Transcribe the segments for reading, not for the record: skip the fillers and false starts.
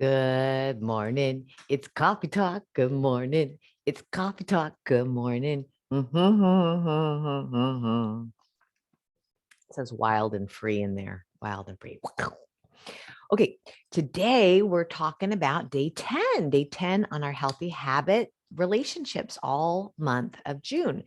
Good morning. It's coffee talk. Good morning. It's coffee talk. Good morning. It says wild and free in there. Wild and free. Okay, today we're talking about day 10 on our healthy habit relationships all month of June.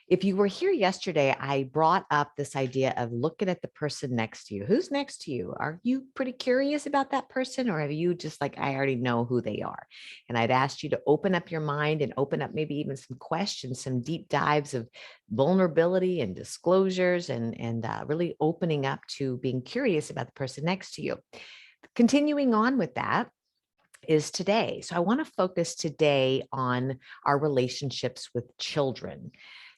If you were here yesterday, I brought up this idea of looking at the person next to you. Who's next to you? Are you pretty curious about that person, or have you just like, I already know who they are? And I'd asked you to open up your mind and open up maybe even some questions, some deep dives of vulnerability and disclosures, and really opening up to being curious about the person next to you. Continuing on with that is today. So I want to focus today on our relationships with children.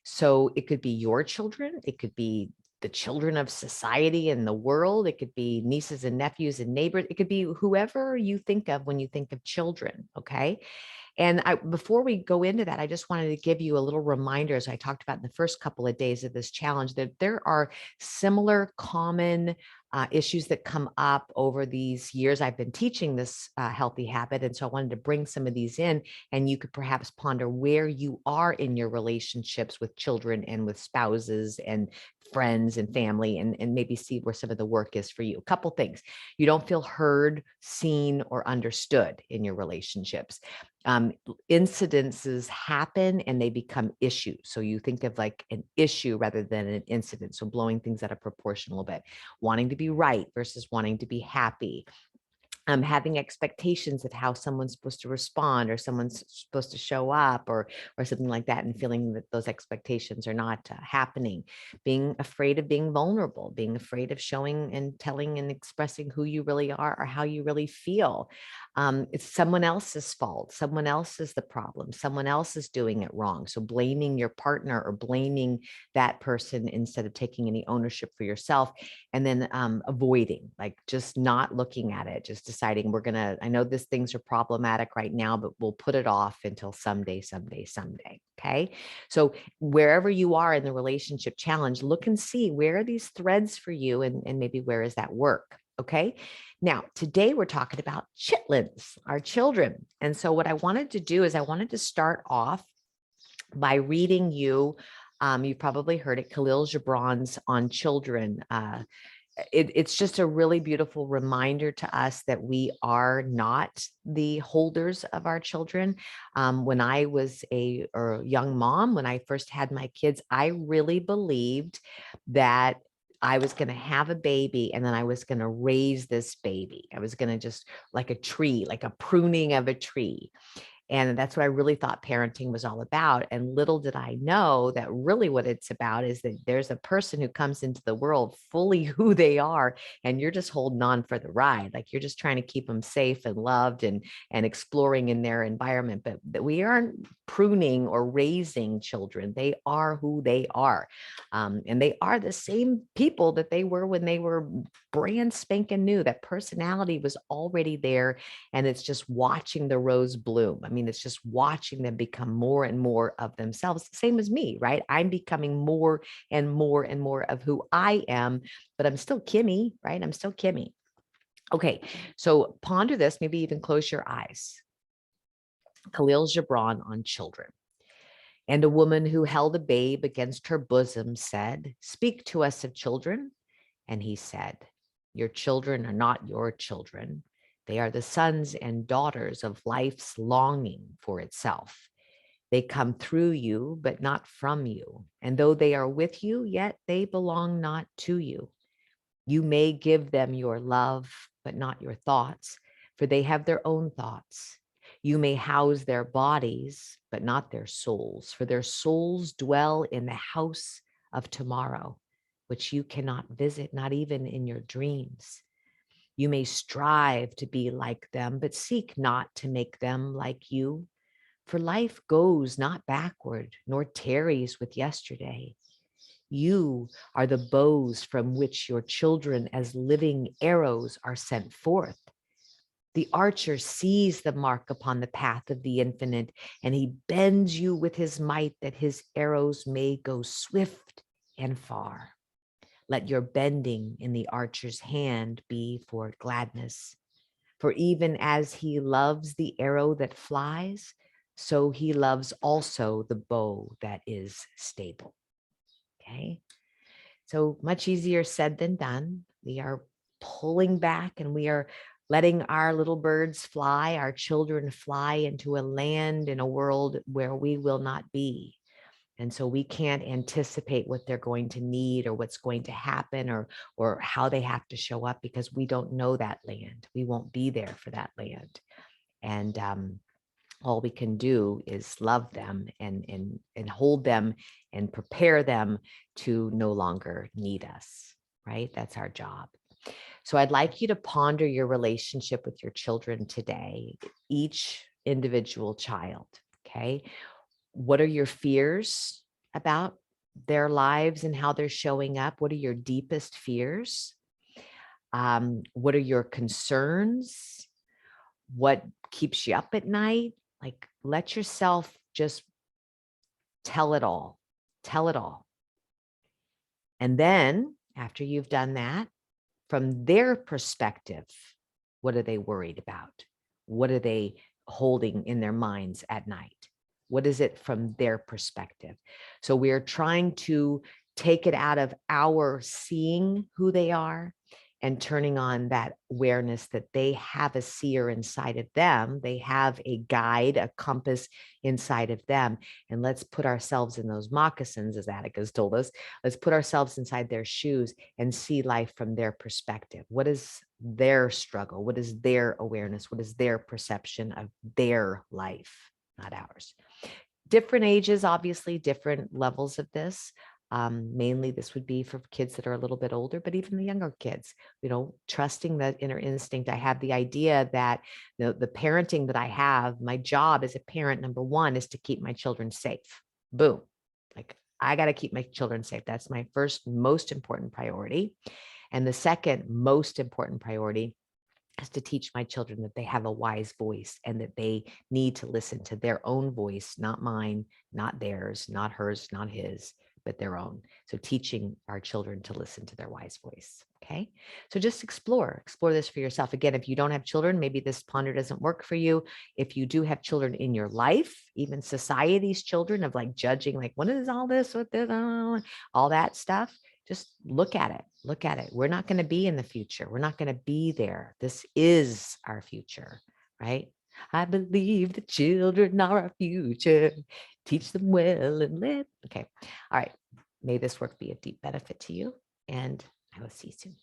So it could be your children, it could be the children of society and the world, it could be nieces and nephews and neighbors, it could be whoever you think of when you think of children, okay? And before we go into that, I just wanted to give you a little reminder, as I talked about in the first couple of days of this challenge, that there are similar common issues that come up over these years I've been teaching this healthy habit. And so I wanted to bring some of these in, and you could perhaps ponder where you are in your relationships with children and with spouses and friends and family, and maybe see where some of the work is for you. A couple things. You don't feel heard, seen, or understood in your relationships. Incidences happen and they become issues. So you think of like an issue rather than an incident. So blowing things out of proportion a little bit, wanting to be right versus wanting to be happy, having expectations of how someone's supposed to respond or someone's supposed to show up, or something like that, and feeling that those expectations are not happening, being afraid of being vulnerable, being afraid of showing and telling and expressing who you really are or how you really feel. It's someone else's fault. Someone else is the problem. Someone else is doing it wrong. So blaming your partner or blaming that person instead of taking any ownership for yourself. And then avoiding, like just not looking at it, just deciding I know these things are problematic right now, but we'll put it off until someday. Okay. So wherever you are in the relationship challenge, look and see where are these threads for you, and maybe where is that work. Okay. Now, today we're talking about chitlins, our children. And so what I wanted to do is I wanted to start off by reading you. You've probably heard it, Khalil Gibran's On Children. It's just a really beautiful reminder to us that we are not the holders of our children. When I was a young mom, when I first had my kids, I really believed that I was going to have a baby and then I was going to raise this baby. I was going to just like a tree, like a pruning of a tree. And that's what I really thought parenting was all about. And little did I know that really what it's about is that there's a person who comes into the world fully who they are, and you're just holding on for the ride. Like you're just trying to keep them safe and loved and exploring in their environment. But we aren't pruning or raising children. They are who they are. And they are the same people that they were when they were brand spanking new. That personality was already there, and it's just watching the rose bloom. I mean, it's just watching them become more and more of themselves. Same as me, right? I'm becoming more and more and more of who I am, but I'm still Kimmy, right? I'm still Kimmy. Okay, so ponder this, maybe even close your eyes. Khalil Gibran on children. And a woman who held a babe against her bosom said, "Speak to us of children." And he said, "Your children are not your children. They are the sons and daughters of life's longing for itself. They come through you, but not from you. And though they are with you, yet they belong not to you. You may give them your love, but not your thoughts, for they have their own thoughts. You may house their bodies, but not their souls, for their souls dwell in the house of tomorrow, which you cannot visit, not even in your dreams. You may strive to be like them, but seek not to make them like you, for life goes not backward, nor tarries with yesterday. You are the bows from which your children as living arrows are sent forth. The archer sees the mark upon the path of the infinite, and he bends you with his might that his arrows may go swift and far. Let your bending in the archer's hand be for gladness, For even as he loves the arrow that flies, so he loves also the bow that is stable. Okay. So much easier said than done. We are pulling back and we are letting our little birds fly, our children fly into a land in a world where we will not be. And so we can't anticipate what they're going to need or what's going to happen or how they have to show up because we don't know that land. We won't be there for that land. And all we can do is love them and hold them and prepare them to no longer need us, right? That's our job. So I'd like you to ponder your relationship with your children today, each individual child, okay? What are your fears about their lives and how they're showing up? What are your deepest fears? What are your concerns? What keeps you up at night? Like, let yourself just tell it all. Tell it all. And then after you've done that, from their perspective, what are they worried about? What are they holding in their minds at night? What is it from their perspective? So we're trying to take it out of our seeing who they are and turning on that awareness that they have a seer inside of them. They have a guide, a compass inside of them. And let's put ourselves in those moccasins, as Attica's told us. Let's put ourselves inside their shoes and see life from their perspective. What is their struggle? What is their awareness? What is their perception of their life, not ours? Different ages, obviously, different levels of this. Mainly this would be for kids that are a little bit older, but even the younger kids, trusting that inner instinct. I have the idea that the parenting that I have, my job as a parent, number one, is to keep my children safe. Boom. Like, I got to keep my children safe. That's my first most important priority. And the second most important priority is to teach my children that they have a wise voice and that they need to listen to their own voice, not mine, not theirs, not hers, not his, but their own. So teaching our children to listen to their wise voice. Okay. So just explore this for yourself. Again, if you don't have children, maybe this ponder doesn't work for you. If you do have children in your life, even society's children of like judging, like, what is all this with this, all that stuff, just look at it. Look at it. We're not going to be in the future. We're not going to be there. This is our future, right? I believe the children are our future. Teach them well and live. Okay. All right. May this work be of deep benefit to you. And I will see you soon.